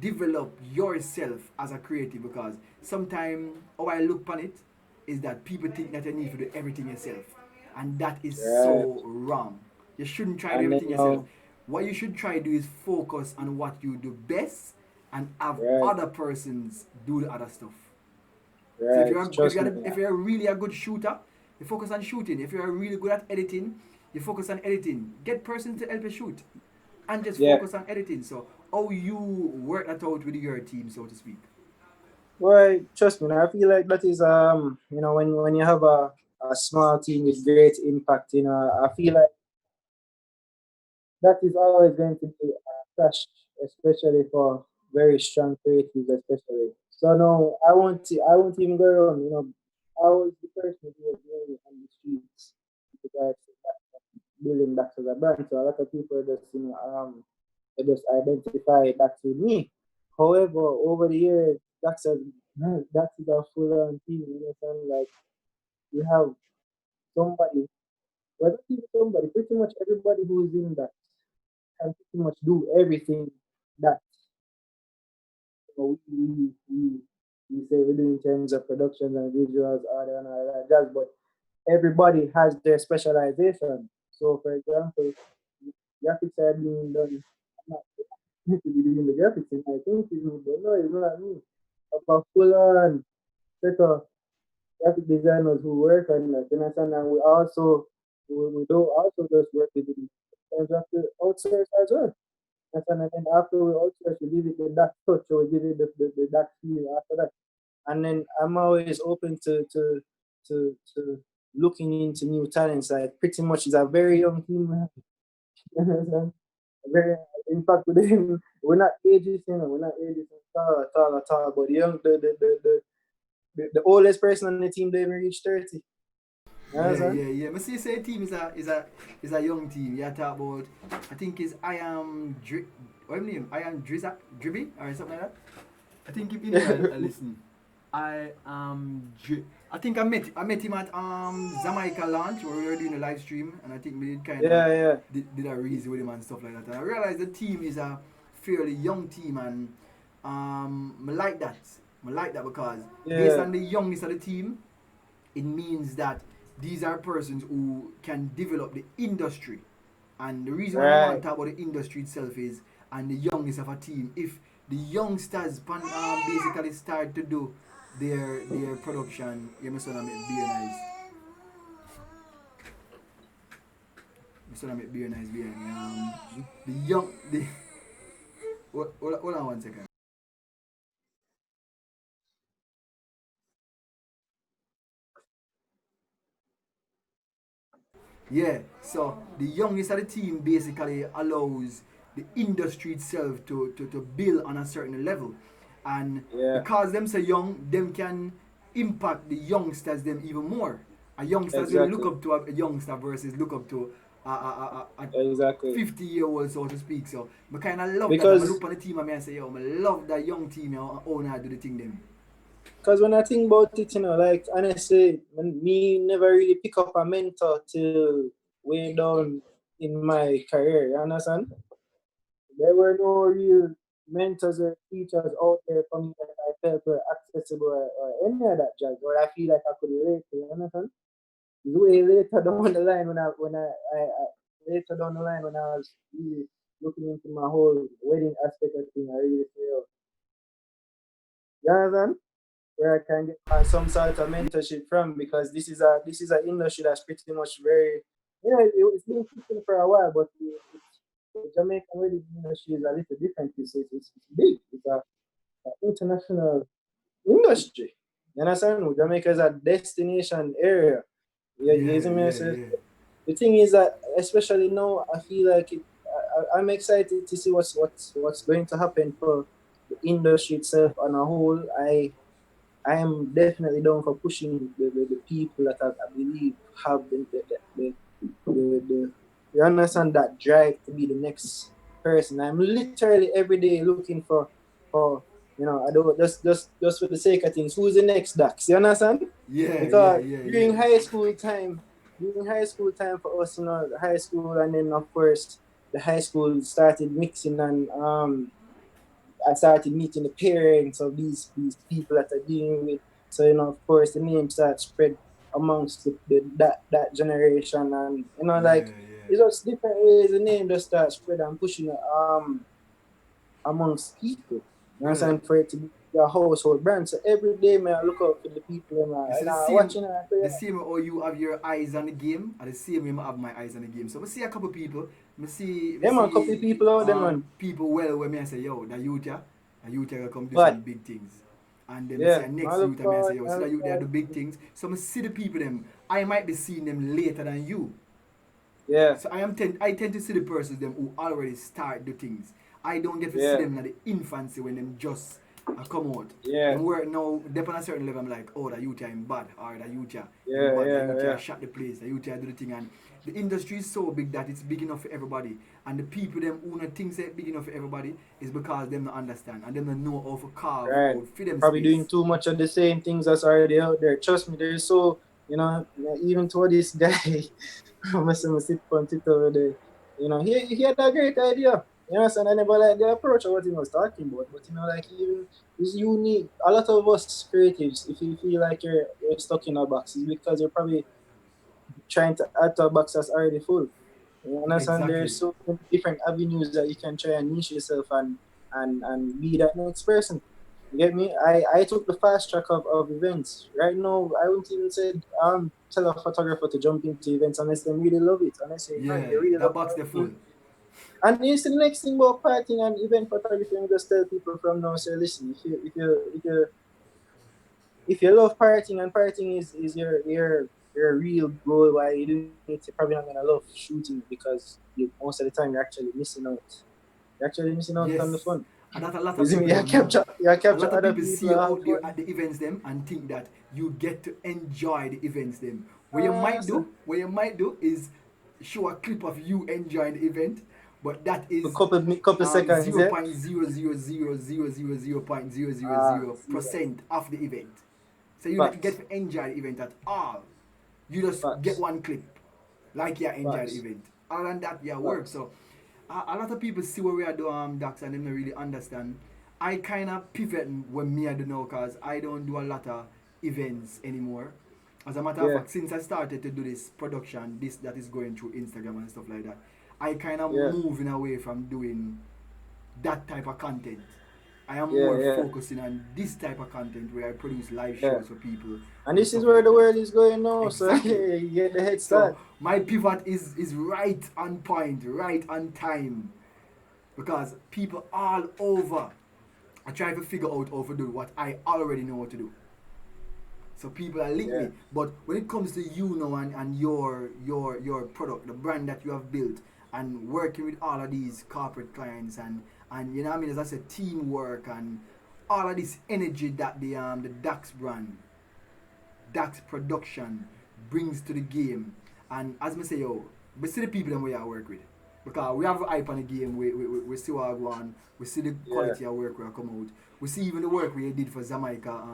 develop yourself as a creative? Because sometimes how I look upon it is that people think that you need to do everything yourself, and that is right, so wrong. You shouldn't try to do and then everything yourself. What you should try to do is focus on what you do best and have right, other persons do the other stuff. So right. Trust me. if you're really a good shooter, you focus on shooting. If you're really good at editing, you focus on editing. Get persons to help you shoot, and just Yeah. focus on editing. So how you work that out with your team, so to speak. Well, trust me. I feel like that is when you have a small team with great impact. I feel like that is always going to be a clash, especially for very strong creatives, especially. So no, I won't even go around. I was the person who was doing it on the streets with regards to building that as a brand. So a lot of people just they just identify that with me. However, over the years, that is a full on team. Like you have somebody, well, not even somebody, pretty much everybody who's in that can pretty much do everything that we say we do in terms of productions and visuals, audio and all that jazz. But everybody has their specialization. So, for example, graphics are being done. I'm not to be doing the graphics in my thinking, but no, it's not me. Of a full on set of graphic designers who work on that, you understand? And we do also just work with the terms of the outsource as well. Understand? And then after we outsource, we give it the that touch, or we give it the that feel after that. And then I'm always open to looking into new talents. Like pretty much, it's a very young team. You understand? Very, in fact, we're not ages, we're not ages at all. But the oldest person on the team, they even reached 30. You Yeah, understand? yeah, yeah. But see, say team is a young team. You talk about, I think is I am what name? I am Dribby or something like that. I think if you need a listen. I think I met him at Jamaica launch where we were doing a live stream, and I think we did kind of Yeah, yeah, did a reason with him and stuff like that. And I realized the team is a fairly young team, and I like that. I like that because based yeah. on the youngness of the team, it means that these are persons who can develop the industry. And the reason why I want Right. to talk about the industry itself is, and the youngness of a team. If the youngsters basically start to do their production, you must be nice. so that make beer nice beer. The young the hold on 1 second. Yeah, so the youngest of the team basically allows the industry itself to build on a certain level. And Yeah, because them so young, them can impact the youngsters them even more. A youngsters will look exactly, up to a youngster versus look up to a exactly. 50-year-old, so to speak. So I kind of love that. I Because look on the team and I say, yo, I love that young team, you know, own how do the thing them. Because when I think about it, like honestly, when me never really pick up a mentor till way down in my career. You understand? There were no real mentors or teachers out there for me that I felt were accessible or any of that jazz, or I feel like I could relate to. You understand? It's way later down the line when I later down the line when I was really looking into my whole wedding aspect of thing, I really feel. You understand? Where I can get some sort of mentorship from because this is an industry that's pretty much very it's been kicking for a while, but the Jamaican wedding industry is a little different. It's big. It's a international industry. You understand? Jamaica is a destination area. Yeah, you Yeah, see me? yeah, So yeah. the thing is that especially now, I feel like I'm excited to see what's going to happen for the industry itself on a whole. I am definitely down for pushing the people that I believe have the you understand that drive to be the next person. I'm literally every day looking for I don't just for the sake of things. Who's the next Dax? You understand? Yeah, yeah, Because yeah, yeah. during high school time for us, the high school, and then of course the high school started mixing, and I started meeting the parents of these people that are dealing with. So of course, the name started spread amongst that generation, and like Yeah, yeah. it's just different ways the name just start spread and pushing it amongst people. You Brother, understand? For it to be a household brand. So every day, man, I look out for the people you see and the I same watching and I say, the same way how you have your eyes on the game, and the same way I have my eyes on the game. So we see a couple people, we yeah, man, copy see people out there, man. people well when me I say, yo, the youth yeah, a youth gonna come do some But big things. And then I see yeah, a I next look youth and I say, forward, yo, I see that look youth they do forward. big things. So I see the people them. I might be seeing them later than you. Yeah, So I tend to see the persons them who already start the things. I don't get to see yeah, them in the infancy when them just come out. yeah, Them work now, dep on a certain level, I'm like, oh, the youth in bad, or the youth in yeah, bad, the yeah, youth yeah. shut the place, the youth do the thing. And the industry is so big that it's big enough for everybody. And the people them who not think it's big enough for everybody is because them not understand and them not know how to carve Right. out for them Probably space. doing too much of the same things that's already out there. Trust me, there's even to this guy, I'm gonna sit on Twitter over there. He had a great idea. You understand? I never like the approach of what he was talking about, but like even it's unique. A lot of us creatives, if you feel like you're stuck in a box, it's because you're probably trying to add to a box that's already full. You understand? Exactly. There's so many different avenues that you can try and niche yourself and be that next person. You get me? I took the fast track of events. Right now, I wouldn't even say tell a photographer to jump into events unless they really love it. Unless they Yeah, really that love box they full. partying. And it's the next thing about partying and event photography. I just tell people from now, say, listen, if you love partying and partying is your real goal why you're doing it, you're probably not gonna love shooting because most of the time you're actually missing out. You're actually missing out on the Yes. fun. And that a lot You of see me? people You don't know. capture you A capture lot of other people people see you have out there fun. at the events them and think that you get to enjoy the events them. So What you might do is show a clip of you enjoying the event, but that a is couple seconds, zero yeah. point zero zero zero zero zero zero point zero zero Ah, zero see that. percent of the event. So you don't get Facts. to enjoy the event at all. You just get Facts. one clip, like you enjoy the Facts. event. Other than that, yeah, work. Facts. So a lot of people see where we are doing Dax and they don't really understand. I kind of pivot when me I do now because I don't do a lot of events anymore. As a matter of Yeah. fact, since I started to do this production, this that is going through Instagram and stuff like that, I kind of Yeah. moving away from doing that type of content. I am yeah, more yeah, focusing on this type of content where I produce live yeah. shows for people And and this is stuff where like the that. world is going now, so Exactly. you get the head So start. my pivot is right on point, right on time, because people all over are trying to figure out how to do what I already know how to do. So people are link Yeah, me. But when it comes to you now and your product, the brand that you have built, and working with all of these corporate clients and you know what I mean, as I said, teamwork and all of this energy that the Dacx brand, Dacx production brings to the game. And as I say, yo, we see the people that we are work with. Because we have hype on the game, we see what I want, we see the yeah. quality of work we are come out. We see even the work we did for Jamaica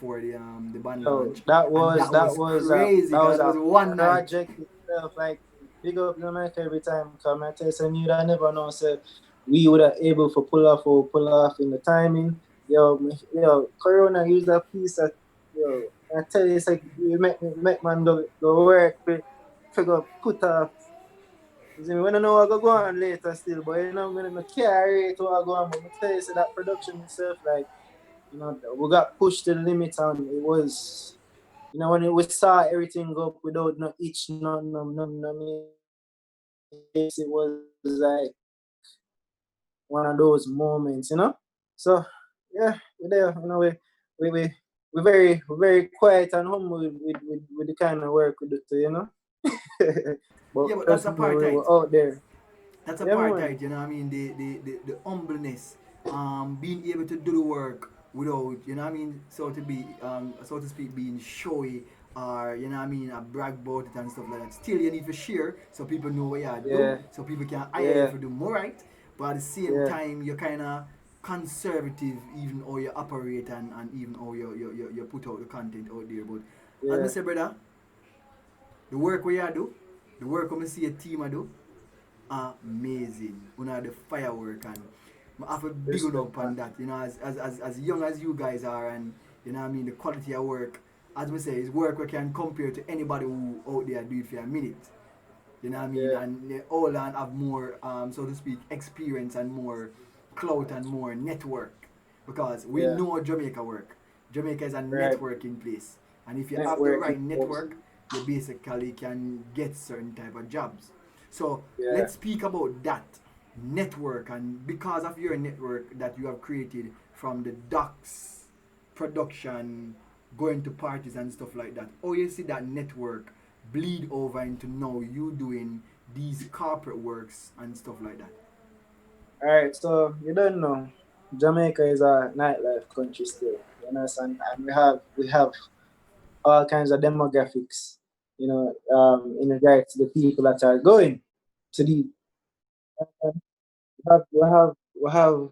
for the band Yo, launch. that And was that that was was a crazy that because was that was a one night. project itself. Like big up the mic every time. Come I tell you, some you that never know. Said we would have able to pull off in the timing. Yo, Corona use a piece of yo. I tell you, it's like you make man go work figure put off. You see me? We don't know what go on later still, but you know, we don't carry it what go on. But I tell you, say that production itself, like we got pushed to the limit, and it was, when we saw everything go up without no itch, no mistakes, it was like one of those moments, So, yeah, we're there. We we're very quiet and humble with the kind of work we do. But Yeah, but trust that's me, we're apartheid. out there. That's Yeah, man. apartheid, you know what I mean? The humbleness, being able to do the work without, you know what I mean, so to speak, being showy or, you know what I mean, a brag about it and stuff like that. Still, you need to share so people know what you do, Yeah, so people can hire you yeah, for do more right. But at the same yeah, time, you're kind of conservative, even how you operate and even how you put out the content out there. But as I yeah. say, brother, the work we you do, the work we see a team I do, amazing. Una the firework and I have a big one Respect, up man. on that. You know, as young as you guys are, and you know what I mean, the quality of work. As we say, is work we can compare to anybody who out there do it for a minute. You know what I mean? Yeah, And they all have more, so to speak, experience and more clout and more network. Because we yeah. know Jamaica work. Jamaica is a Right. networking place. And if you have the Networking right folks. network, you basically can get certain type of jobs. So Yeah. let's speak about that network, and because of your network that you have created from the docks production, going to parties and stuff like that. Or you see that network bleed over into now you doing these corporate works and stuff like that. All right. So you don't know, Jamaica is a nightlife country still. You understand? And we have all kinds of demographics. In regards to the people that are going to the. We have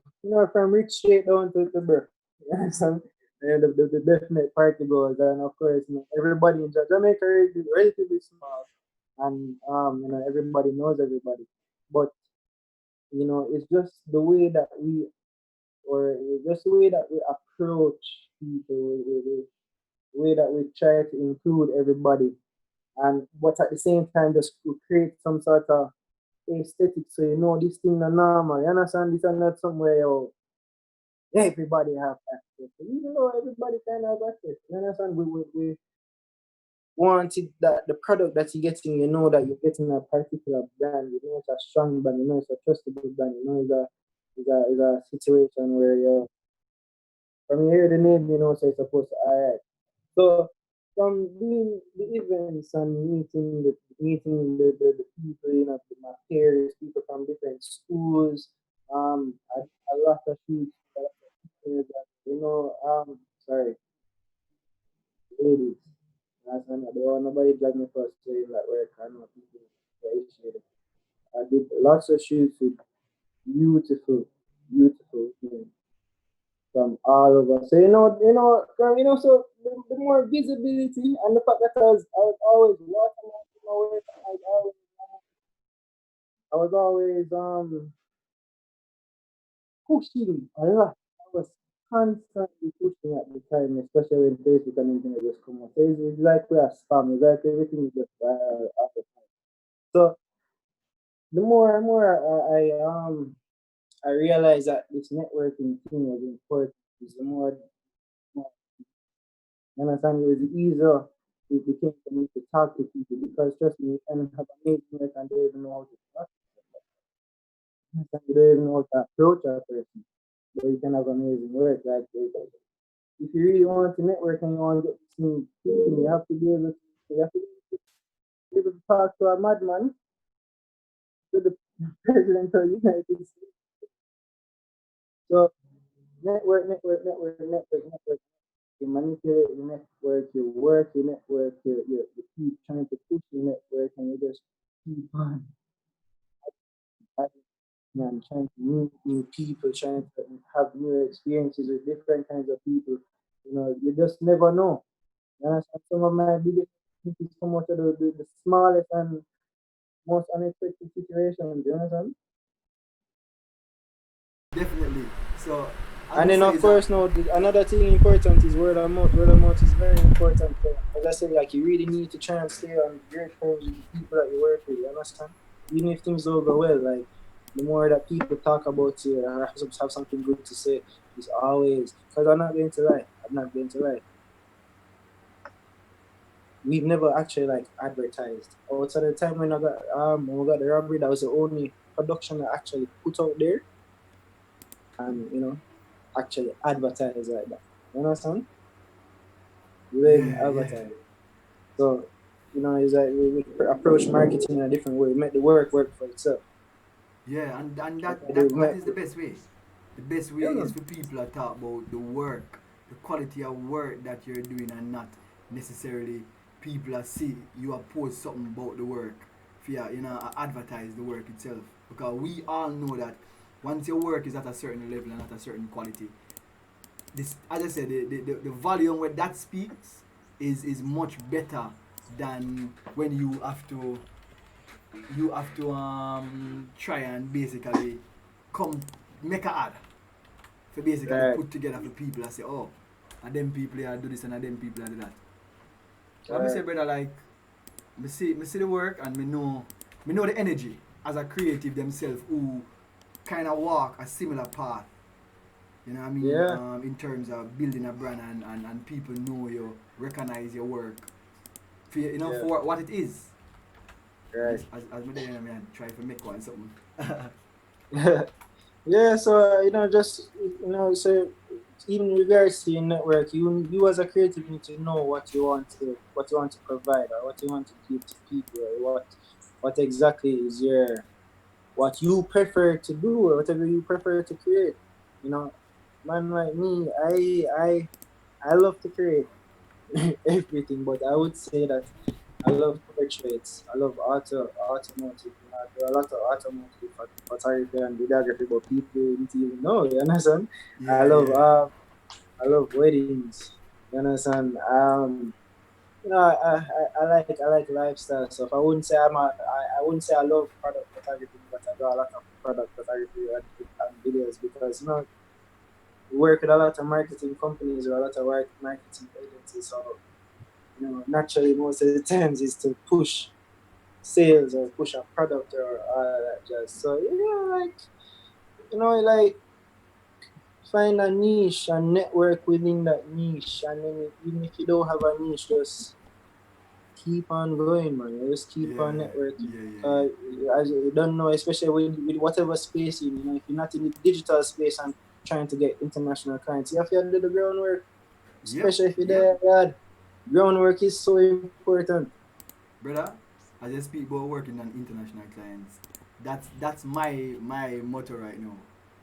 from rich straight down to birth. You understand? And the definite party goers, and of course, everybody in Jamaica is relatively small, and everybody knows everybody. But it's just the way that it's just the way that we approach people, the way that we try to include everybody, and but at the same time, just to create some sort of aesthetic, so this thing is normal. You understand? This is not somewhere everybody have access. Even though everybody can have access, you understand? We wanted that the product that you're getting, that you're getting a particular brand, it's a strong brand, it's a trustable brand, it's a situation where from you hear the name, so it's supposed to alright. So from doing the events and meeting the people, my peers, people from different schools, a lot of shoots, a lot of pictures, sorry, ladies. That's not, there was nobody drag me for saying that work. I know people appreciate it. I did lots of shoots with beautiful, beautiful women from all over. So so the more visibility and the fact that I was always watching my work, I was always pushing a lot. I was constantly pushing at the time, especially when Facebook and internet just come out. So it's like we are spam. It's like everything is just at the time. So the more and more I I realized that this networking thing was important. It's the more you understand, it was easier it became for me to talk to people because trust me, you can have amazing work and don't even know how to talk. You don't even know how to approach a person, but you can have amazing work. If you really want to network and you want to get this new thing, you have to be able to talk to a madman, to the president of the United States. So network. You manipulate the network, you work your network, you keep trying to push the network, and you just keep on adding and trying to meet new people, trying to have new experiences with different kinds of people. You know, you just never know. You understand? Some of my biggest things come out of the smallest and most unexpected situations. You understand? Definitely. So I And can then say of is that course now another thing important is word of mouth. Word of mouth is very important. As I said, like you really need to try and stay on great terms with the people that you work with. You understand? Even if things don't go well, like the more that people talk about you or have something good to say, is always because I'm not going to lie. I'm not going to lie. We've never actually like advertised. Outside the time when we got the robbery, that was the only production that actually put out there and actually advertise like that. You understand? We don't even yeah, yeah. advertise. So, it's like we approach marketing in a different way. We make the work for itself. Yeah, and Like that I do, that that is the best way. The best way yeah, is man. for people to talk about the work, the quality of work that you're doing, and not necessarily people that see you are post something about the work. For advertise the work itself. Because we all know that once your work is at a certain level and at a certain quality, this, as I said, the volume where that speaks is much better than when you have to try and basically come make a ad for basically Right, put together for people and say, oh, and them people here do this and them people here do that. But me say, right. brother, like me see the work and me know the energy as a creative themselves who kind of walk a similar path. You know what I mean? Yeah, In terms of building a brand and people know you, recognize your work for yeah, for what it is. right. As me there, I try to make one something. Yeah, so just so even in regards to your network, you as a creative need to know what you want to provide or what you want to give to people or what exactly is what you prefer to do or whatever you prefer to create. You know, man like me, I love to create everything, but I would say that I love portraits. I love automotive. I do a lot of automotive photography and videography, but people didn't even know. You understand? I Yeah, love yeah. uh, I love weddings. You understand? I like lifestyle stuff. I wouldn't say I love product photography, but I do a lot of product photography and videos because we work with a lot of marketing companies or a lot of marketing agencies. So naturally, most of the times is to push sales or push a product or all of that jazz. So like find a niche and network within that niche, and then even if you don't have a niche, just keep on going, man. You just keep Yeah, on networking. yeah, yeah, yeah. As you don't know, especially with whatever space if you're not in the digital space and trying to get international clients, you have to do the groundwork, Yep, especially if you're yep. there, God. Groundwork is so important. Brother, as I speak about working on international clients, that's my motto right now.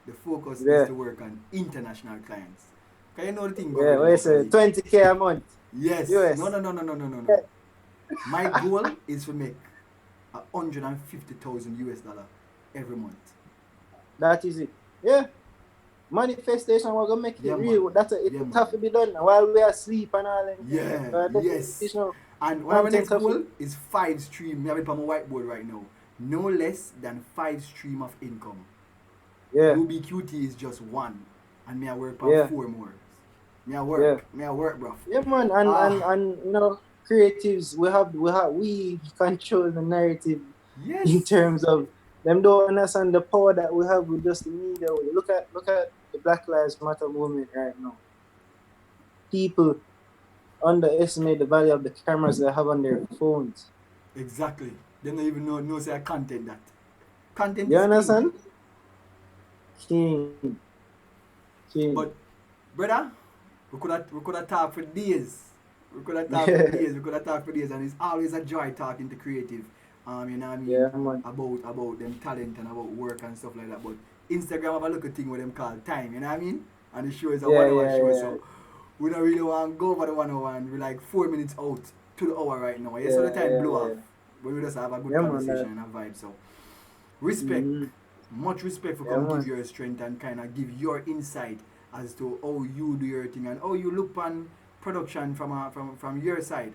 The focus is Yeah, to work on international clients. Can you know the thing about yeah. right What you now, say? Kali? 20K a month, Yes. No, US. no, no, no, no, no, no, Yeah, no. My goal is to make 150,000 US dollar every month. that is it. Yeah, manifestation we're gonna make it Yeah, man. real. It Yeah, have man. to be done while we are asleep and all them things. Yeah, Definitely, yes. And one of my content next of it. goal is 5 stream. Me have it on my whiteboard right now. No less than 5 stream of income. Yeah, UBQT is just one, and me I work on yeah, 4 more. yeah, Me I work, bro. yeah, man. And creatives, we control the narrative in Yes, terms of. them don't understand the power that we have with just the media. Look at the Black Lives Matter movement right now. People underestimate the value of the cameras they have on their phones. Exactly. They don't even know say content that. Content You is king. understand? King, king. But brother, we could have talked for days. We could have talked for Yeah, days. We could have talked for days, and it's always a joy talking to creative. You know what I yeah, mean, man. about them talent and about work and stuff like that. But Instagram have a little thing with them called time. You know what I mean? And the show is a Yeah, 1 hour yeah, show, yeah, so we don't really want to go over the 1 hour. And we're like 4 minutes out to the hour right now. Yeah, so the yeah, time yeah, blew off. yeah. But we just have a good Yeah, man. conversation and a vibe. So respect, Mm-hmm. much respect for Yeah, come give man. your strength and kind of give your insight as to how you do your thing and how you look on production from your side.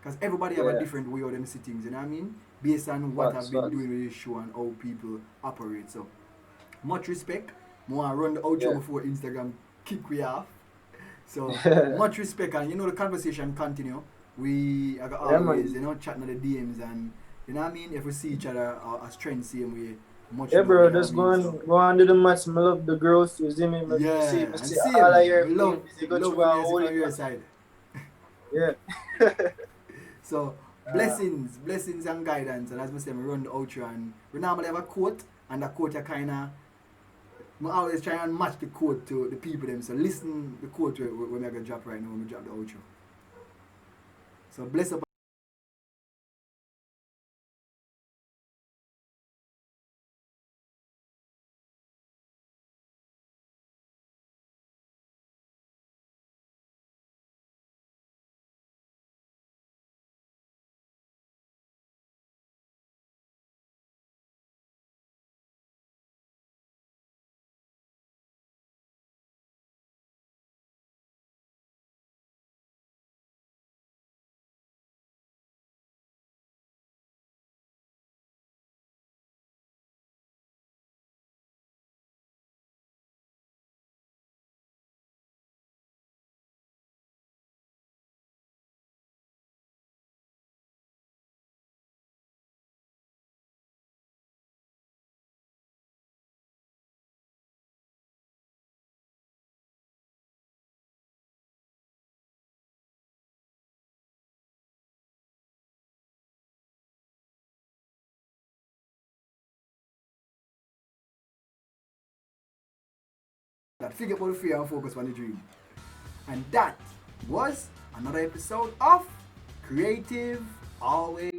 Because everybody have a Yeah. different way of them see things, you know what I mean? Based on what Facts, I've been facts. doing with this show and how people operate. So much respect. More run the outro Yeah. before Instagram kick we off. So much respect, and the conversation continue. We are Yeah, always, man. chatting at the DMs, and you know what I mean. If we see each other as strength same way, much Yeah, love. You bro. know what I Just mean. So go on do the match. I love the growth. You see me? yeah, Me and see all of same. your We things. love You go love through when and we see hold from it your back. side. Yeah. So uh, blessings and guidance. And as we say, we run the outro, and we normally have a quote, and the quote are kinda. We always try and match the quote to the people them. So listen the quote when we gonna drop right now when we drop the outro. So bless up. That figure out the fear and focus on the dream. And that was another episode of Creative Always